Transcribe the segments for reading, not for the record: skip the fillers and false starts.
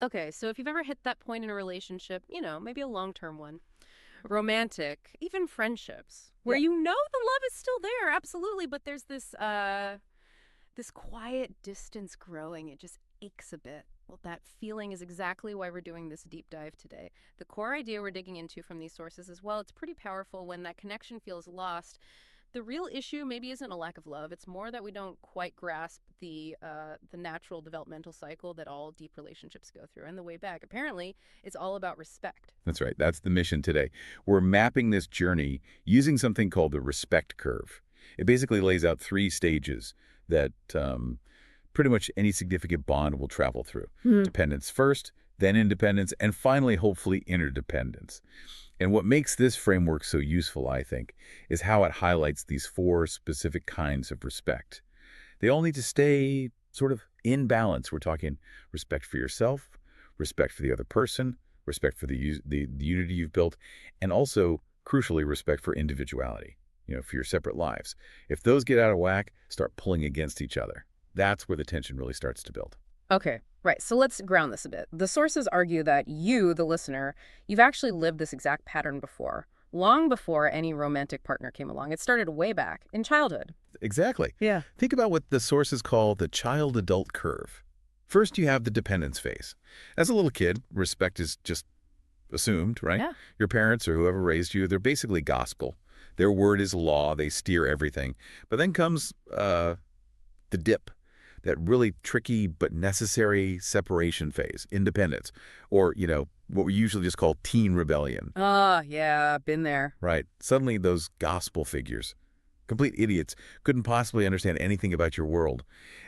Okay, so if you've ever hit that point in a relationship, maybe a long-term one, romantic, even friendships, where Yeah. you know the love is still there, absolutely, but there's this quiet distance growing. It just aches a bit. Well, that feeling is exactly why we're doing this deep dive today. The core idea we're digging into from these sources as well, it's pretty powerful when that connection feels lost. The real issue maybe isn't a lack of love. It's more that we don't quite grasp the natural developmental cycle that all deep relationships go through. And the way back, apparently, it's all about respect. That's right. That's the mission today. We're mapping this journey using something called the respect curve. It basically lays out three stages that pretty much any significant bond will travel through. Hmm. Dependence first, then independence, and finally, hopefully, interdependence. And what makes this framework so useful, I think, is how it highlights these four specific kinds of respect. They all need to stay sort of in balance. We're talking respect for yourself, respect for the other person, respect for the unity you've built, and also, crucially, respect for individuality, for your separate lives. If those get out of whack, start pulling against each other. That's where the tension really starts to build. Okay, right. So let's ground this a bit. The sources argue that you, the listener, you've actually lived this exact pattern before, long before any romantic partner came along. It started way back in childhood. Exactly. Yeah. Think about what the sources call the child-adult curve. First, you have the dependence phase. As a little kid, respect is just assumed, right? Yeah. Your parents or whoever raised you, they're basically gospel. Their word is law. They steer everything. But then comes the dip, that really tricky but necessary separation phase, independence, or, what we usually just call teen rebellion, Yeah, been there. right? Suddenly those gospel figures, complete idiots, couldn't possibly understand anything about your world.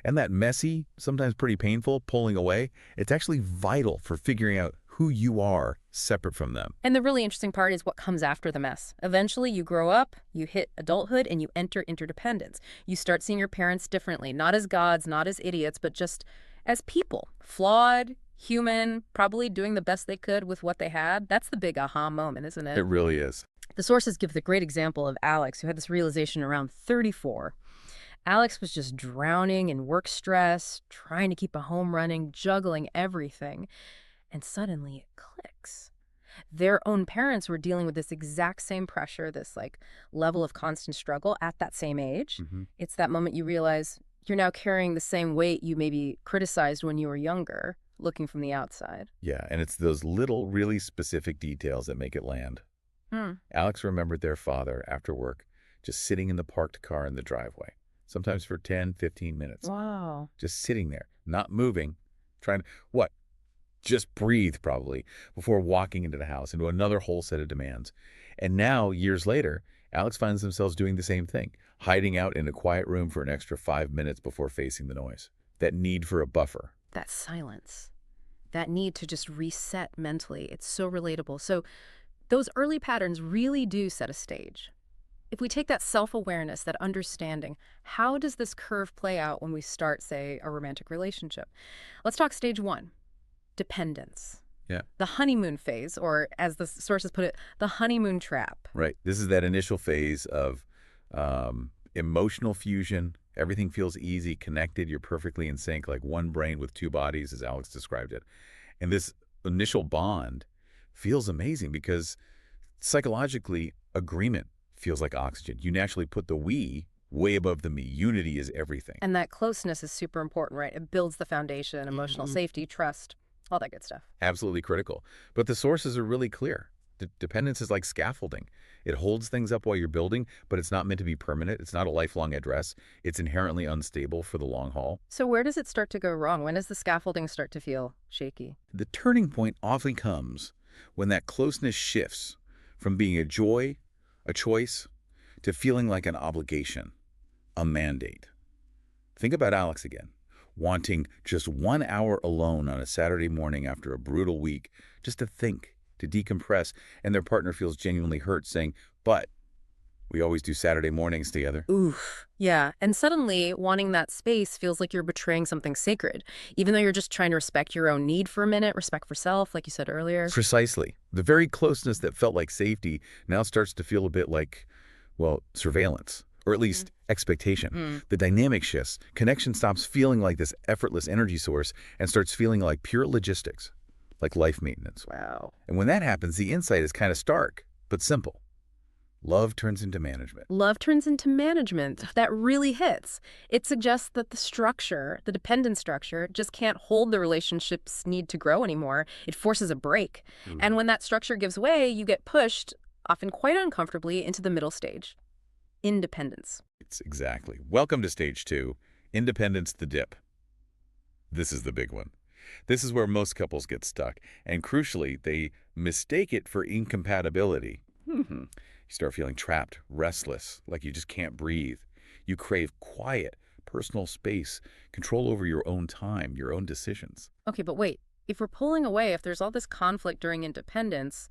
And that messy, sometimes pretty painful, pulling away, it's actually vital for figuring out who you are separate from them. And the really interesting part is what comes after the mess. Eventually, you grow up, you hit adulthood, and you enter interdependence. You start seeing your parents differently, not as gods, not as idiots, but just as people. Flawed, human, probably doing the best they could with what they had. That's the big aha moment, isn't It it? really is. The sources give the great example of Alex, who had this realization around 34. Alex was just drowning in work stress, trying to keep a home running, juggling everything. And suddenly it clicks. Their own parents were dealing with this exact same pressure, this like level of constant struggle at that same age. Mhm. It's that moment you realize you're now carrying the same weight you maybe criticized when you were younger, looking from the outside. Yeah, and it's those little, really specific details that make it land. Hmm. Alex remembered their father after work, just sitting in the parked car in the driveway, sometimes for 10, 15 minutes, Wow. just sitting there, not moving, trying to, what? Just breathe, probably, before walking into the house, into another whole set of demands. And now, years later, Alex finds themselves doing the same thing, hiding out in a quiet room for an extra 5 minutes before facing the noise. That need for a buffer. That silence, that need to just reset mentally, it's so relatable. So those early patterns really do set a stage. If we take that self-awareness, that understanding, how does this curve play out when we start, say, a romantic relationship? Let's talk stage one, dependence. Yeah. The honeymoon phase, or as the sources put it, the honeymoon trap. Right. This is that initial phase of emotional fusion. Everything feels easy, connected. You're perfectly in sync, like one brain with two bodies, as Alex described it. And this initial bond feels amazing because psychologically, agreement feels like oxygen. You naturally put the we way above the me. Unity is everything. And that closeness is super important, right? It builds the foundation, emotional Mhm. safety, trust, all that good stuff. Absolutely critical. But the sources are really clear. Dependence is like scaffolding. It holds things up while you're building, but it's not meant to be permanent. It's not a lifelong address. It's inherently unstable for the long haul. So where does it start to go wrong? When does the scaffolding start to feel shaky? The turning point often comes when that closeness shifts from being a joy, a choice, to feeling like an obligation, a mandate. Think about Alex again, wanting just 1 hour alone on a Saturday morning after a brutal week, just to think, to decompress, and their partner feels genuinely hurt, saying, but we always do Saturday mornings together. Oof. Yeah. And suddenly, wanting that space feels like you're betraying something sacred, even though you're just trying to respect your own need for a minute, respect for self, like you said earlier. Precisely. The very closeness that felt like safety now starts to feel a bit like, well, surveillance, or at least expectation. Mm. The dynamic shifts. Connection stops feeling like this effortless energy source and starts feeling like pure logistics. like life maintenance. Wow. And when that happens, the insight is kind of stark, but simple. Love turns into management. Love turns into management. That really hits. It suggests that the structure, the dependent structure, just can't hold the relationship's need to grow anymore. It forces a break. And when that structure gives way, you get pushed, often quite uncomfortably, into the middle stage. Independence. It's exactly. Welcome to stage 2, independence, the dip. This is the big one. This is where most couples get stuck, and crucially, they mistake it for incompatibility. You start feeling trapped, restless, like you just can't breathe. You crave quiet, personal space, control over your own time, your own decisions. Okay, but wait. If we're pulling away, if there's all this conflict during independence,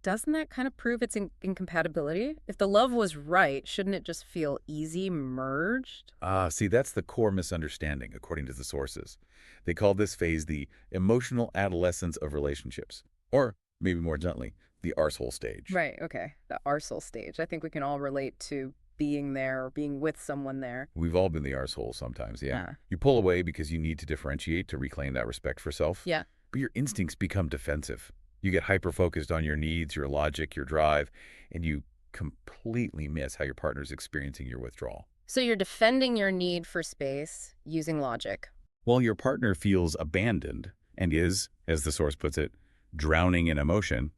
doesn't that kind of prove its incompatibility? If the love was right, shouldn't it just feel easy merged? See, that's the core misunderstanding, according to the sources. They call this phase the emotional adolescence of relationships, or maybe more gently, the arsehole stage. Right, okay. The arsehole stage. I think we can all relate to being there or being with someone there. We've all been the arsehole sometimes, yeah. Yeah. You pull away because you need to differentiate to reclaim that respect for self. Yeah. But your instincts become defensive. You get hyper-focused on your needs, your logic, your drive, and you completely miss how your partner's experiencing your withdrawal. So you're defending your need for space using logic. While your partner feels abandoned and is, as the source puts it, drowning in emotion,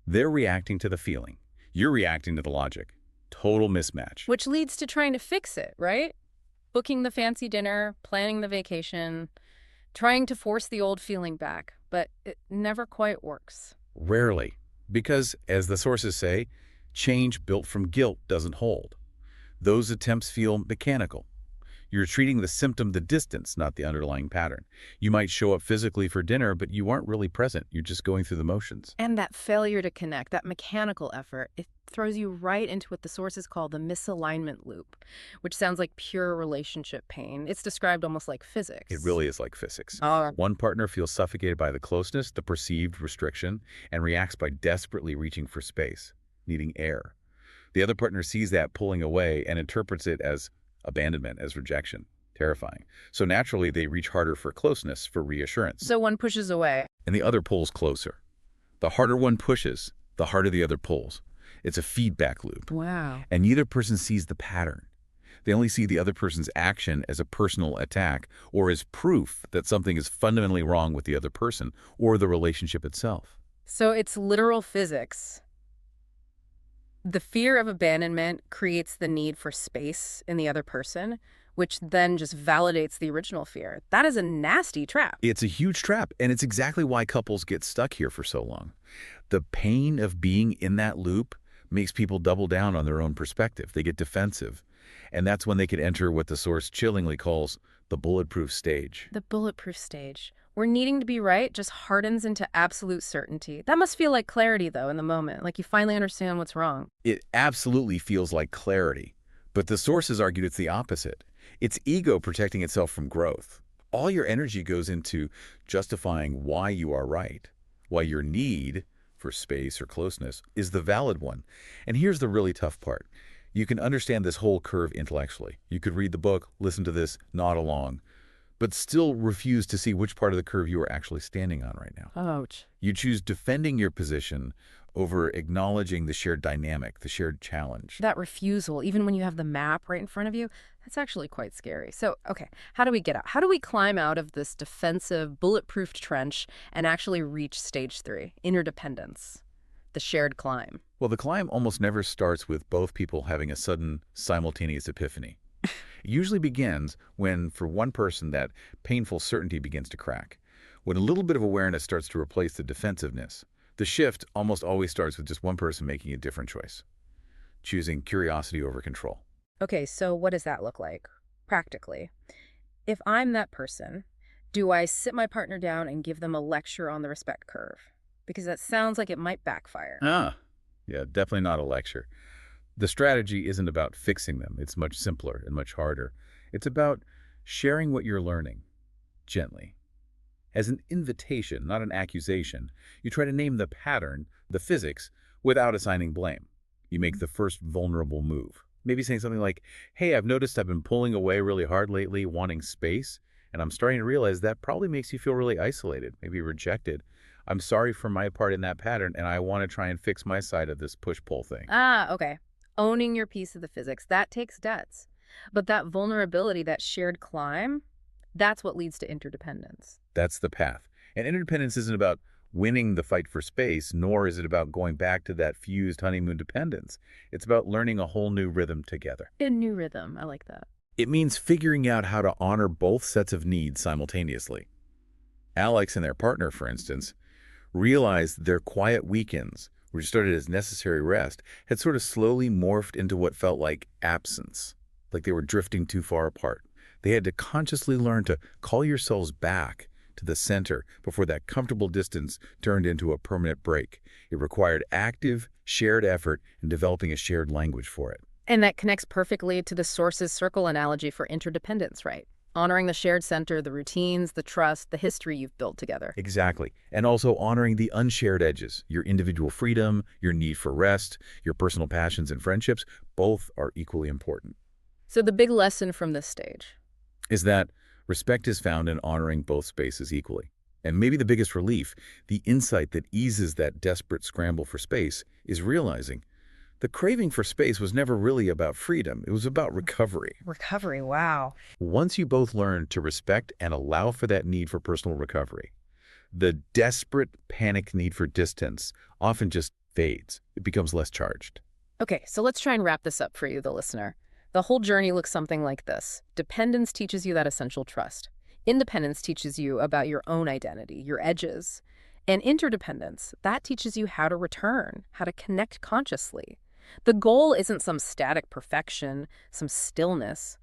they're reacting to the feeling. You're reacting to the logic. Total mismatch. Which leads to trying to fix it, right? Booking the fancy dinner, planning the vacation, trying to force the old feeling back. But it never quite works. Rarely. Because, as the sources say, change built from guilt doesn't hold. Those attempts feel mechanical. You're treating the symptom, the distance, not the underlying pattern. You might show up physically for dinner, but you aren't really present. You're just going through the motions. And that failure to connect, that mechanical effort, it throws you right into what the sources call the misalignment loop, which sounds like pure relationship pain. It's described almost like physics. It really is like physics. Oh. One partner feels suffocated by the closeness, the perceived restriction, and reacts by desperately reaching for space, needing air. The other partner sees that pulling away and interprets it as abandonment, as rejection. Terrifying. So naturally, they reach harder for closeness, for reassurance. So one pushes away. And the other pulls closer. The harder one pushes, the harder the other pulls. It's a feedback loop. Wow. And neither person sees the pattern. They only see the other person's action as a personal attack or as proof that something is fundamentally wrong with the other person or the relationship itself. So it's literal physics. The fear of abandonment creates the need for space in the other person, which then just validates the original fear. That is a nasty trap. It's a huge trap, and it's exactly why couples get stuck here for so long. The pain of being in that loop makes people double down on their own perspective. They get defensive, and that's when they could enter what the source chillingly calls the bulletproof stage. The bulletproof stage, where needing to be right just hardens into absolute certainty. That must feel like clarity, though, in the moment, like you finally understand what's wrong. It absolutely feels like clarity, but the sources argued it's the opposite. It's ego protecting itself from growth. All your energy goes into justifying why you are right, why your need for space or closeness is the valid one. And here's the really tough part. You can understand this whole curve intellectually. You could read the book, listen to this, nod along, but still refuse to see which part of the curve you are actually standing on right now. Ouch. You choose defending your position over acknowledging the shared dynamic, the shared challenge. That refusal, even when you have the map right in front of you, that's actually quite scary. So, okay, how do we get out? How do we climb out of this defensive, bulletproof trench and actually reach stage 3, interdependence, the shared climb? Well, the climb almost never starts with both people having a sudden, simultaneous epiphany. It usually begins when, for one person, that painful certainty begins to crack. When a little bit of awareness starts to replace the defensiveness. The shift almost always starts with just one person making a different choice, choosing curiosity over control. Okay, so what does that look like, practically? If I'm that person, do I sit my partner down and give them a lecture on the respect curve? Because that sounds like it might backfire. Yeah, definitely not a lecture. The strategy isn't about fixing them. It's much simpler and much harder. It's about sharing what you're learning, gently. As an invitation, not an accusation, you try to name the pattern, the physics, without assigning blame. You make the first vulnerable move. Maybe saying something like, hey, I've noticed I've been pulling away really hard lately, wanting space. And I'm starting to realize that probably makes you feel really isolated, maybe rejected. I'm sorry for my part in that pattern, and I want to try and fix my side of this push-pull thing. Ah, okay. Owning your piece of the physics, that takes guts. But that vulnerability, that shared climb, that's what leads to interdependence. That's the path. And interdependence isn't about winning the fight for space, nor is it about going back to that fused honeymoon dependence. It's about learning a whole new rhythm together. A new rhythm. I like that. It means figuring out how to honor both sets of needs simultaneously. Alex and their partner, for instance, realized their quiet weekends, which started as necessary rest, had sort of slowly morphed into what felt like absence, like they were drifting too far apart. They had to consciously learn to call yourselves back to the center before that comfortable distance turned into a permanent break. It required active, shared effort in developing a shared language for it. And that connects perfectly to the sources circle analogy for interdependence, right? Honoring the shared center, the routines, the trust, the history you've built together. Exactly. And also honoring the unshared edges, your individual freedom, your need for rest, your personal passions and friendships, both are equally important. So the big lesson from this stage. Is that respect is found in honoring both spaces equally. And maybe the biggest relief, the insight that eases that desperate scramble for space, is realizing the craving for space was never really about freedom. It was about recovery. Recovery, wow. Once you both learn to respect and allow for that need for personal recovery, the desperate panic need for distance often just fades. It becomes less charged. Okay, so let's try and wrap this up for you, the listener. The whole journey looks something like this. Dependence teaches you that essential trust. Independence teaches you about your own identity, your edges. And interdependence, that teaches you how to return, how to connect consciously. The goal isn't some static perfection, some stillness.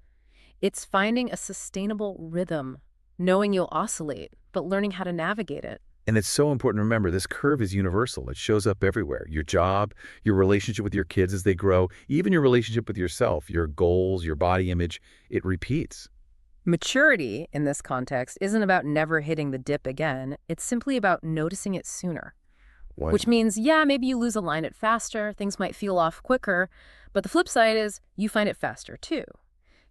It's finding a sustainable rhythm, knowing you'll oscillate, but learning how to navigate it. And it's so important to remember this curve is universal. It shows up everywhere. Your job, your relationship with your kids as they grow, even your relationship with yourself, your goals, your body image, it repeats. Maturity, in this context, isn't about never hitting the dip again. It's simply about noticing it sooner. What? Which means, yeah, maybe you lose alignment faster, things might feel off quicker, but the flip side is you find it faster too.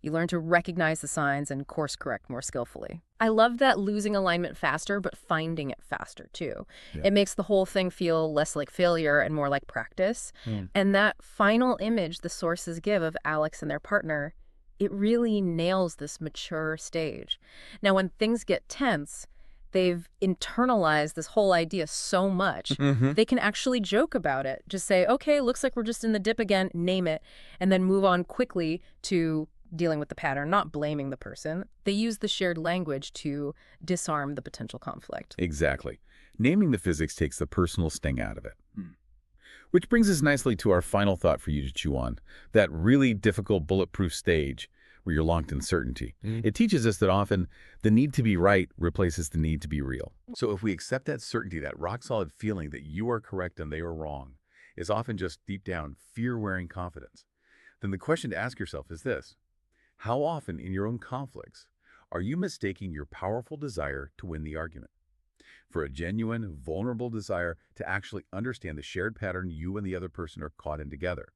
You learn to recognize the signs and course correct more skillfully. I love that losing alignment faster, but finding it faster too. Yeah. It makes the whole thing feel less like failure and more like practice. And that final image the sources give of Alex and their partner, it really nails this mature stage. Now, when things get tense, they've internalized this whole idea so much, they can actually joke about it. Just say, okay, looks like we're just in the dip again, name it, and then move on quickly to dealing with the pattern, not blaming the person. They use the shared language to disarm the potential conflict. Exactly. Naming the physics takes the personal sting out of it. Which brings us nicely to our final thought for you to chew on, that really difficult bulletproof stage where you're locked in certainty. It teaches us that often the need to be right replaces the need to be real. So if we accept that certainty, that rock-solid feeling that you are correct and they are wrong, is often just deep down fear-wearing confidence, then the question to ask yourself is this: how often in your own conflicts are you mistaking your powerful desire to win the argument for a genuine, vulnerable desire to actually understand the shared pattern you and the other person are caught in together?